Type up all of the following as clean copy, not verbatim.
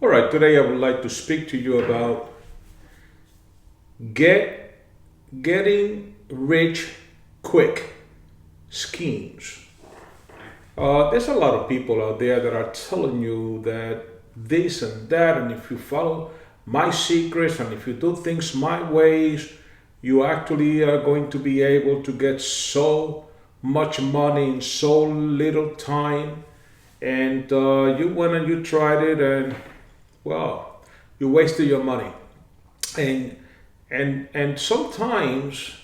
All right, today I would like to speak to you about get getting rich quick schemes. There's a lot of people out there that are telling you that this and that, and if you follow my secrets and if you do things my ways, you actually are going to be able to get so much money in so little time. And you went and you tried it, and well, you wasted your money. And and sometimes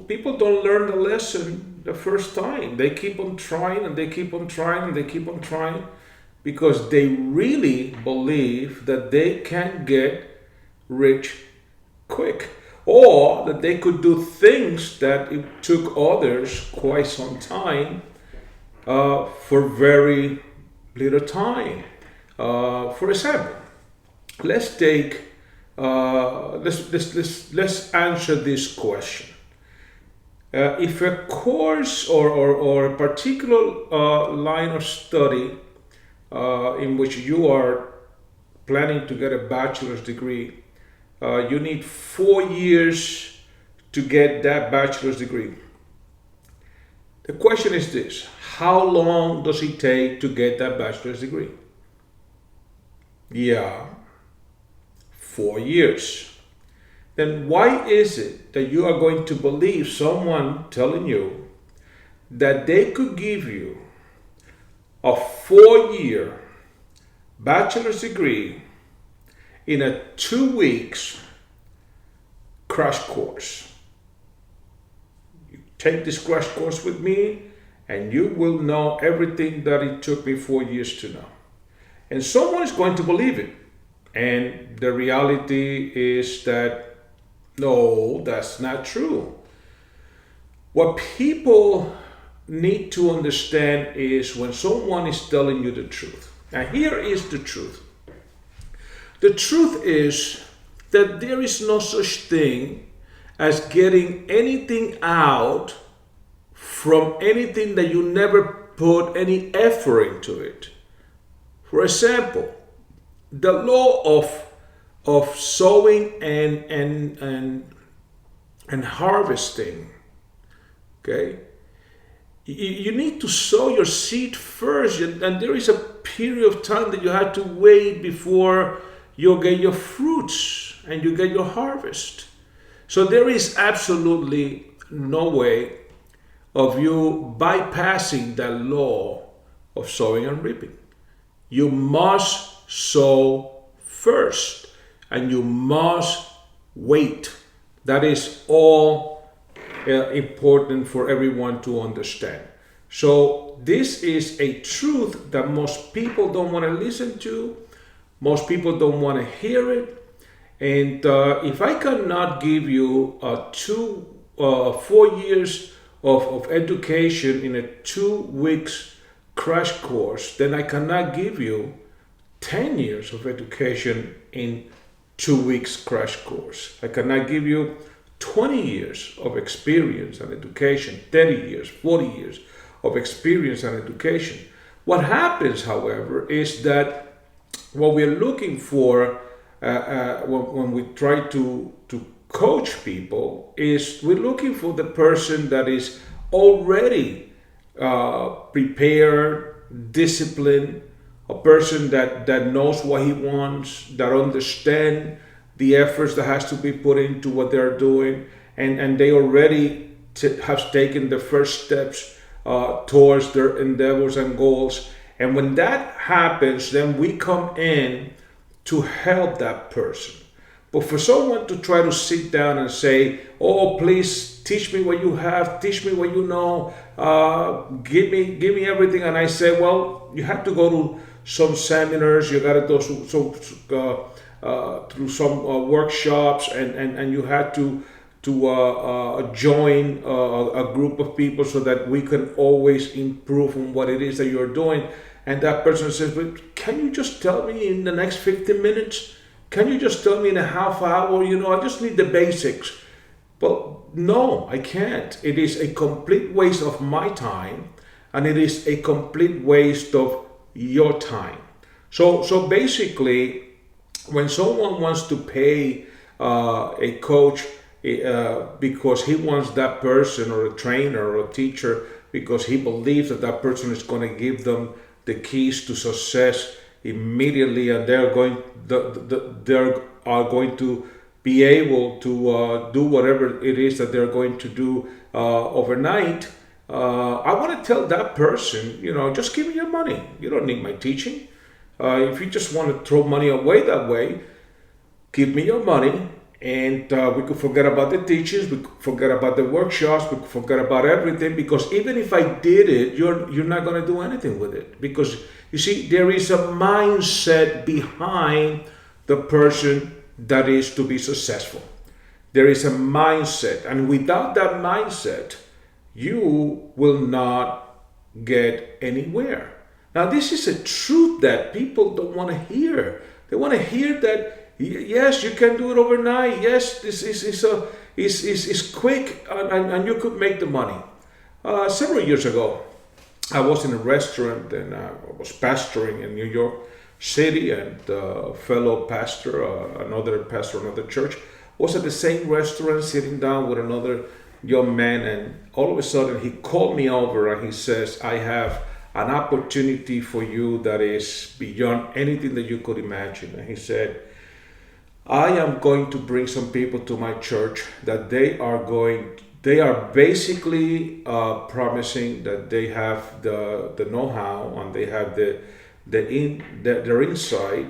people don't learn the lesson the first time. They keep on trying and they keep on trying and they keep on trying because they really believe that they can get rich quick or that they could do things that it took others quite some time for very little time. For example, let's take let's answer this question. If a course or a particular line of study in which you are planning to get a bachelor's degree, you need 4 years to get that bachelor's degree. The question is this: how long does it take to get that bachelor's degree? Yeah, 4 years. Then why is it that you are going to believe someone telling you that they could give you a 4 year bachelor's degree in a 2 weeks crash course? You take this crash course with me and you will know everything that it took me 4 years to know. And someone is going to believe it. And the reality is that no, that's not true. What people need to understand is when someone is telling you the truth. Now, here is the truth. The truth is that there is no such thing as getting anything out from anything that you never put any effort into it. For example, the law of sowing and harvesting. Okay, you need to sow your seed first, and there is a period of time that you have to wait before you get your fruits and you get your harvest. So there is absolutely no way of you bypassing that law of sowing and reaping. You must sow first and you must wait. That is all important for everyone to understand. So this is a truth that most people don't want to listen to. Most people don't want to hear it. And if I cannot give you 4 years of education in a 2 weeks crash course, then I cannot give you 10 years of education in 2 weeks crash course. I cannot give you 20 years of experience and education, 30 years, 40 years of experience and education. What happens, however, is that what we're looking for when we try to coach people is we're looking for the person that is already prepared, disciplined, a person that knows what he wants, that understand the efforts that has to be put into what they're doing, and they already have taken the first steps towards their endeavors and goals. And when that happens, then we come in to help that person. But for someone to try to sit down and say, "Oh, please teach me what you have, teach me what you know, give me everything," and I say, "Well, you have to go to some seminars, you got to go through some workshops, and you had to join a group of people so that we can always improve on what it is that you're doing." And that person says, "But can you just tell me in the next 15 minutes? Can you just tell me in a half hour? I just need the basics." But no, I can't. It is a complete waste of my time, and it is a complete waste of your time. So basically, when someone wants to pay a coach because he wants that person, or a trainer or a teacher, because he believes that that person is going to give them the keys to success immediately, and they are going to be able to do whatever it is that they're going to do overnight. I want to tell that person, just give me your money. You don't need my teaching. If you just want to throw money away that way, give me your money, and we could forget about the teachings, we could forget about the workshops, we could forget about everything. Because even if I did it, you're not going to do anything with it. Because you see, there is a mindset behind the person that is to be successful. There is a mindset, and without that mindset, you will not get anywhere. Now, this is a truth that people don't want to hear. They want to hear that yes, you can do it overnight. Yes, this is quick, and you could make the money. Several years ago, I was in a restaurant, and I was pastoring in New York City, and a fellow pastor, another pastor, another church, was at the same restaurant sitting down with another young man, and all of a sudden he called me over and he says, I have an opportunity for you that is beyond anything that you could imagine. And he said, I am going to bring some people to my church that they are basically promising that they have the know-how, and they have their insight,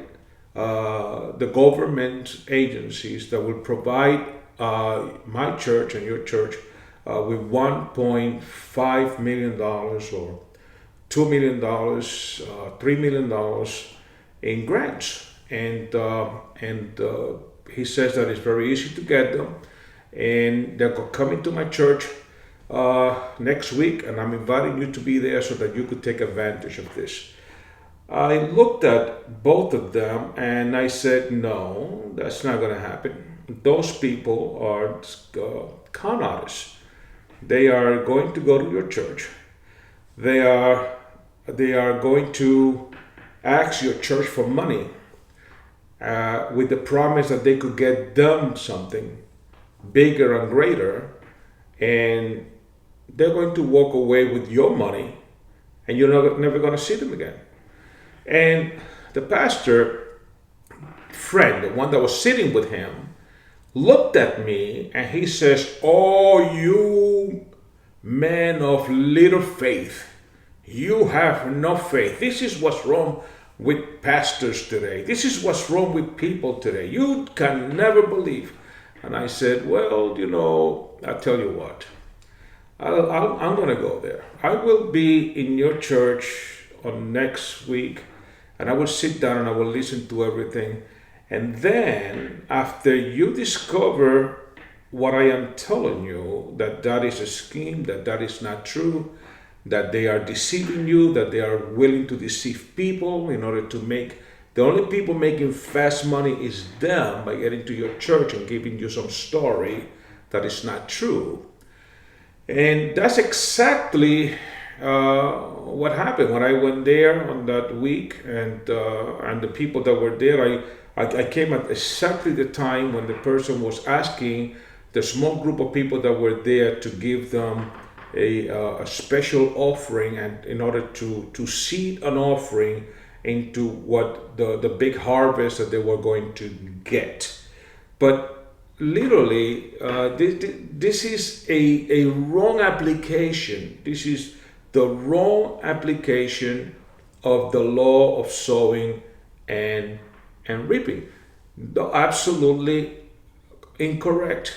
the government agencies that will provide my church and your church with $1.5 million or $2 million, $3 million in grants. And he says that it's very easy to get them, and they're coming to my church next week, and I'm inviting you to be there so that you could take advantage of this. I looked at both of them and I said, no, that's not going to happen. Those people are con artists. They are going to go to your church. They are going to ask your church for money with the promise that they could get them something bigger and greater, and they're going to walk away with your money, and you're never going to see them again. And the pastor friend, the one that was sitting with him, looked at me and he says, oh, you man of little faith, you have no faith. This is what's wrong with pastors today. This is what's wrong with people today. You can never believe. And I said, well, I'll tell you what. I'm going to go there. I will be in your church on next week, and I will sit down and I will listen to everything. And then after you discover what I am telling you, that is a scheme, that is not true, that they are deceiving you, that they are willing to deceive people in order to make, the only people making fast money is them by getting to your church and giving you some story that is not true. And that's exactly what happened when I went there on that week, and the people that were there, I came at exactly the time when the person was asking the small group of people that were there to give them a special offering, and in order to seed an offering into what the big harvest that they were going to get. But literally, this is a wrong application. This is the wrong application of the law of sowing and reaping. Absolutely incorrect.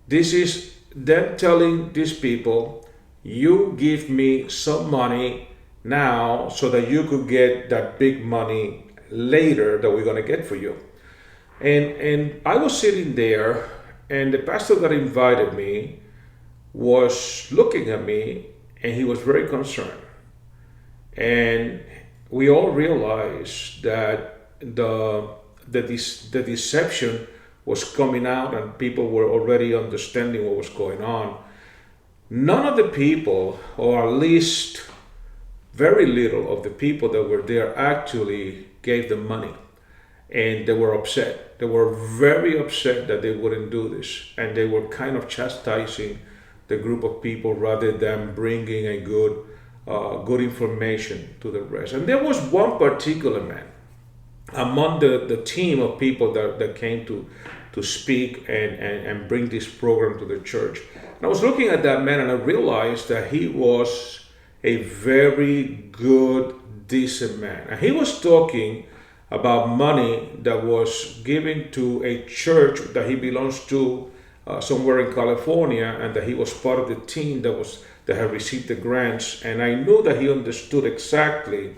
This is them telling these people, you give me some money now so that you could get that big money later that we're going to get for you. And I was sitting there, and the pastor that invited me was looking at me, and he was very concerned. And we all realized that the deception was coming out, and people were already understanding what was going on. None of the people, or at least very little of the people that were there, actually gave them money, and they were upset. They were very upset that they wouldn't do this, and they were kind of chastising the group of people rather than bringing a good information to the rest. And there was one particular man among the team of people that came to speak and bring this program to the church. And I was looking at that man and I realized that he was a very good, decent man. And he was talking about money that was given to a church that he belongs to somewhere in California, and that he was part of the team that had received the grants. And I knew that he understood exactly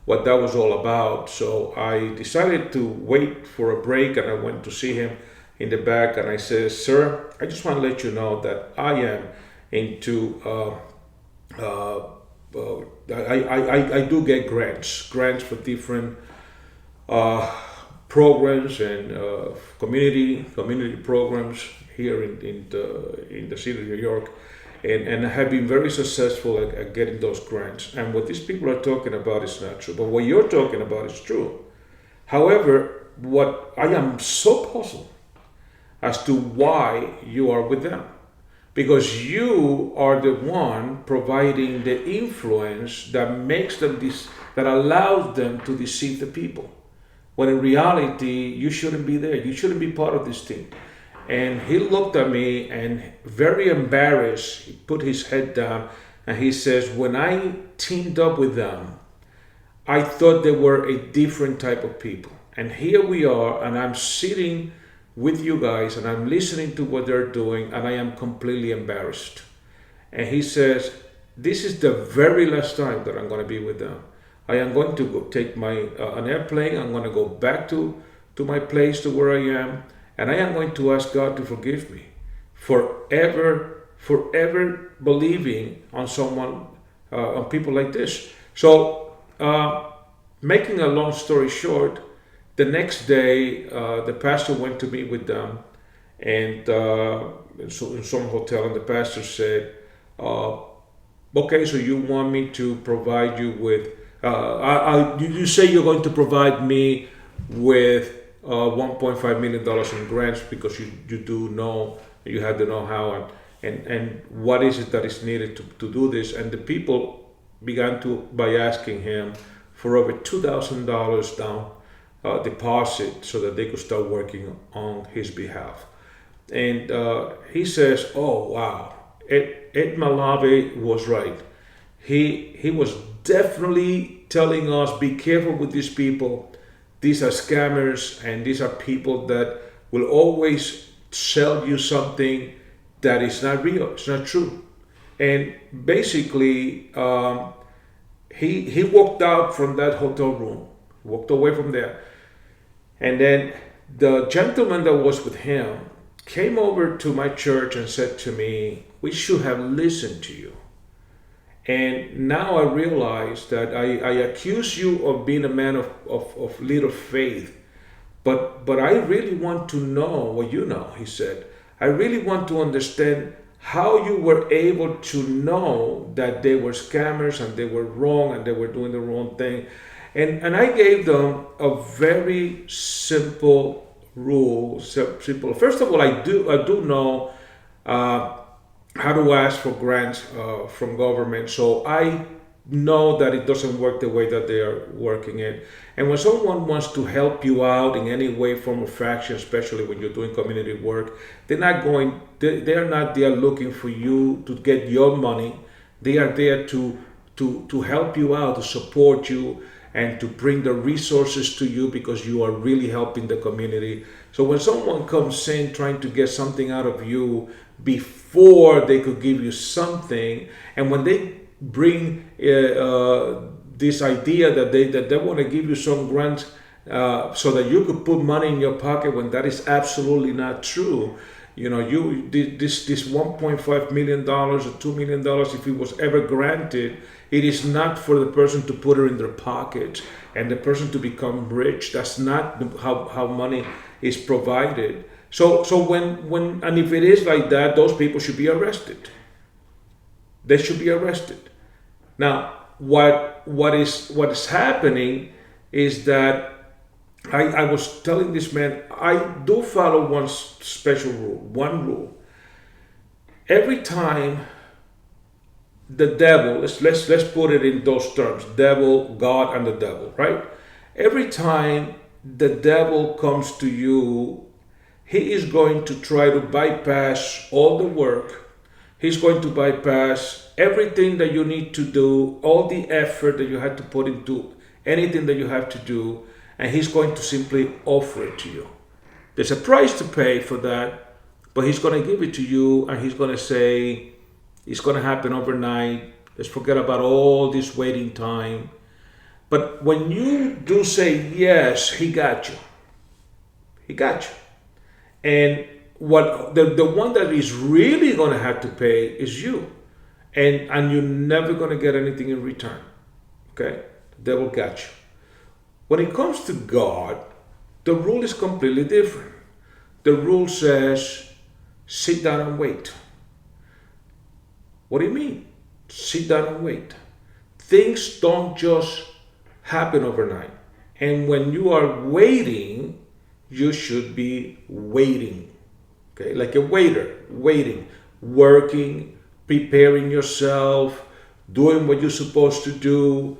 what that was all about. So I decided to wait for a break, and I went to see him in the back, and I said, "Sir, I just want to let you know that I am into I do get grants for different programs and community programs here in the city of New York, and I have been very successful at getting those grants. And what these people are talking about is not true, but what you're talking about is true. However, what I am so puzzled as to why you are with them, because you are the one providing the influence that makes them that allows them to deceive the people, when in reality you shouldn't be there. You shouldn't be part of this team." And he looked at me and, very embarrassed, he put his head down and he says, "When I teamed up with them, I thought they were a different type of people. And here we are, and I'm sitting with you guys and I'm listening to what they're doing, and I am completely embarrassed." And he says, "This is the very last time that I'm going to be with them. I am going to go take an airplane. I'm going to go back to my place, to where I am, and I am going to ask God to forgive me for ever believing on someone, on people like this." So, making a long story short, the next day, the pastor went to meet with them, and so in some hotel, and the pastor said, "Okay, so you want me to provide you with? You say you're going to provide me with $1.5 million in grants because you do know, you have the know-how, and what is it that is needed to do this?" And the people began by asking him for over $2,000 down deposit so that they could start working on his behalf. And he says, "Oh wow, Ed Malave was right. He was definitely telling us, be careful with these people. These are scammers, and these are people that will always sell you something that is not real, it's not true." And basically, he walked out from that hotel room, walked away from there. And then the gentleman that was with him came over to my church and said to me, "We should have listened to you. And now I realize that I accuse you of being a man of little faith, but I really want to know what you know," he said. "I really want to understand how you were able to know that they were scammers and they were wrong and they were doing the wrong thing." And I gave them a very simple rule. Simple. First of all, I do know how to ask for grants from government. So I know that it doesn't work the way that they are working it. And when someone wants to help you out in any way, form, or fashion, especially when you're doing community work, they're not there looking for you to get your money. They are there to help you out, to support you, and to bring the resources to you because you are really helping the community. So when someone comes in trying to get something out of you before they could give you something, and when they bring this idea that they want to give you some grants so that you could put money in your pocket, when that is absolutely not true. You know, this $1.5 million or $2 million, if it was ever granted, it is not for the person to put it in their pocket and the person to become rich. That's not how money is provided. So when and if it is like that, those people should be arrested. They should be arrested. Now, what is happening is that I was telling this man, I do follow one special rule, one rule. Every time the devil, let's put it in those terms, devil, God, and the devil, right? Every time the devil comes to you, he is going to try to bypass all the work. He's going to bypass everything that you need to do, all the effort that you had to put into anything that you have to do, and he's going to simply offer it to you. There's a price to pay for that, but he's going to give it to you, and he's going to say it's going to happen overnight. Let's forget about all this waiting time. But when you do say yes, he got you. He got you. And what the one that is really going to have to pay is you. And you're never going to get anything in return. Okay? The devil got you. When it comes to God, the rule is completely different. The rule says, sit down and wait. What do you mean? Sit down and wait. Things don't just happen overnight. And when you are waiting, you should be waiting. Okay, like a waiter, waiting, working, preparing yourself, doing what you're supposed to do,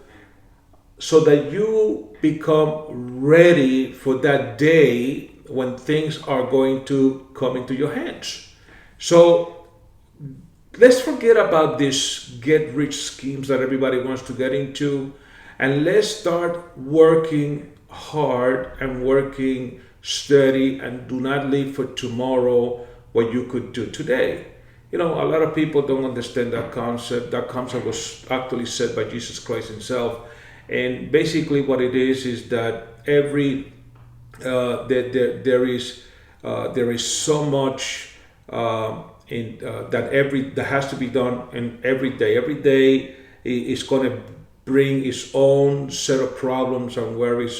so that you become ready for that day when things are going to come into your hands. So let's forget about these get rich schemes that everybody wants to get into, and let's start working hard and working steady, and do not leave for tomorrow what you could do today. You know, a lot of people don't understand that concept. That concept was actually said by Jesus Christ himself. And basically what it is that every there is so much that has to be done in every day. Every day is going to bring its own set of problems and worries.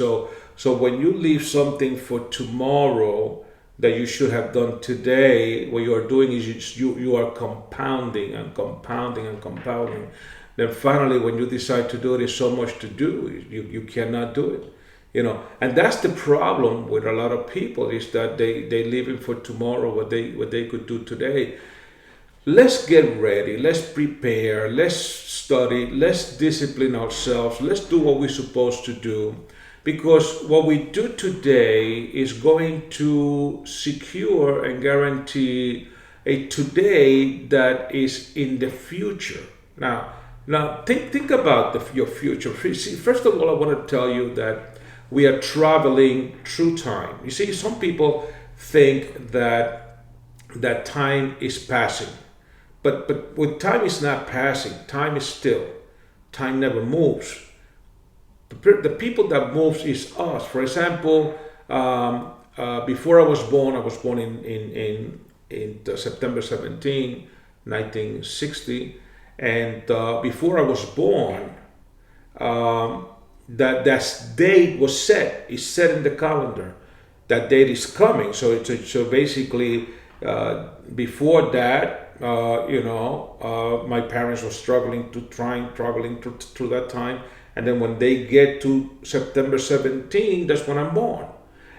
So when you leave something for tomorrow that you should have done today, what you are doing is you are compounding and compounding and compounding. Then finally, when you decide to do it, there's so much to do, you cannot do it. You know, and that's the problem with a lot of people, is that they leave it for tomorrow what they could do today. Let's get ready, let's prepare, let's study, let's discipline ourselves, let's do what we're supposed to do. Because what we do today is going to secure and guarantee a today that is in the future. Now think about your future. See, first of all, I want to tell you that we are traveling through time. You see, some people think that time is passing, but when time is not passing, time is still. Time never moves. The people that moves is us. For example, before I was born in September 17, 1960, and before I was born, that date was set. It's set in the calendar. That date is coming. So basically, before that, my parents were struggling through that time. And then when they get to September 17, that's when I'm born.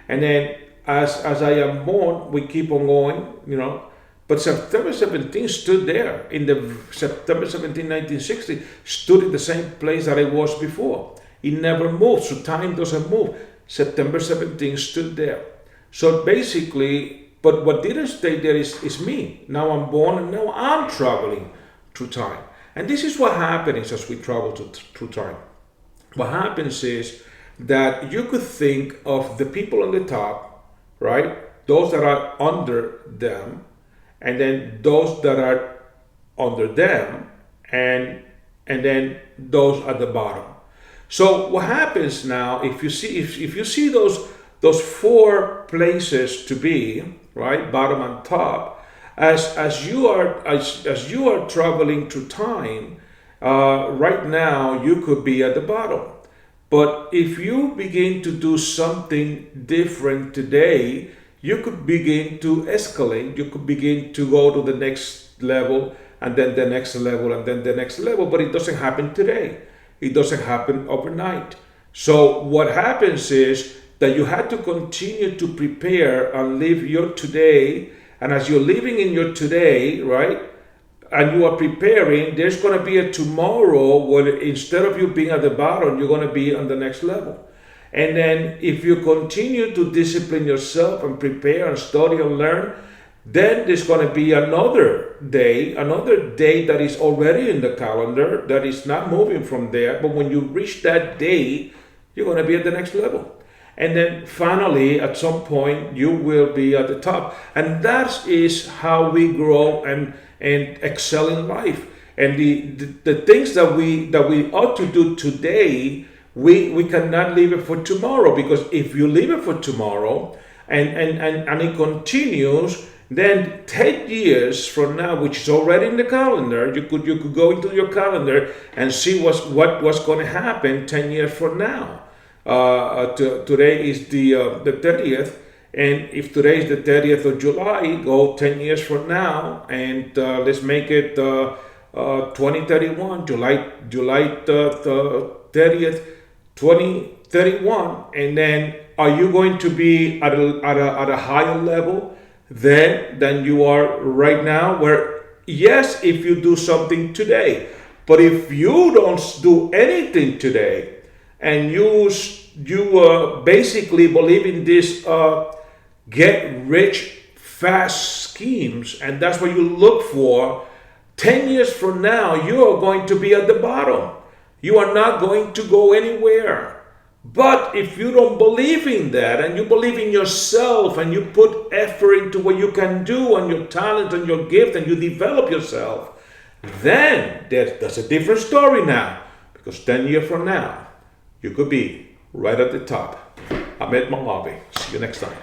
And then as I am born, we keep on going, But September 17 stood there. In the September 17, 1960, stood in the same place that it was before. It never moved, so time doesn't move. September 17 stood there. So basically, but what didn't stay there is me. Now I'm born, and now I'm traveling through time. And this is what happens as we travel through time. What happens is that you could think of the people on the top, right? Those that are under them, and then those that are under them, and then those at the bottom. So what happens now, if you see those four places to be, right, bottom and top, as you are traveling through time, right now you could be at the bottom. But if you begin to do something different today, you could begin to escalate. You could begin to go to the next level, and then the next level, and then the next level. But it doesn't happen today. It doesn't happen overnight. So what happens is that you have to continue to prepare and live your today. And as you're living in your today, right, and you are preparing, there's going to be a tomorrow where instead of you being at the bottom, you're going to be on the next level. And then if you continue to discipline yourself and prepare and study and learn, then there's going to be another day that is already in the calendar, that is not moving from there. But when you reach that day, you're going to be at the next level. And then finally, at some point, you will be at the top. And that is how we grow and excel in life. And the things that we ought to do today, we cannot leave it for tomorrow, because if you leave it for tomorrow and it continues, then 10 years from now, which is already in the calendar, you could go into your calendar and see what's going to happen 10 years from now. Today is the 30th, and if today is the 30th of July, go 10 years from now, and let's make it 2031, July 30th, 2031, and then are you going to be at a higher level than you are right now? Where, yes, if you do something today, but if you don't do anything today, and you basically believe in this get rich fast schemes, and that's what you look for, 10 years from now, you are going to be at the bottom. You are not going to go anywhere. But if you don't believe in that, and you believe in yourself, and you put effort into what you can do, and your talent and your gift, and you develop yourself, then that's a different story now. Because 10 years from now, you could be right at the top. Ahmed Malabi. See you next time.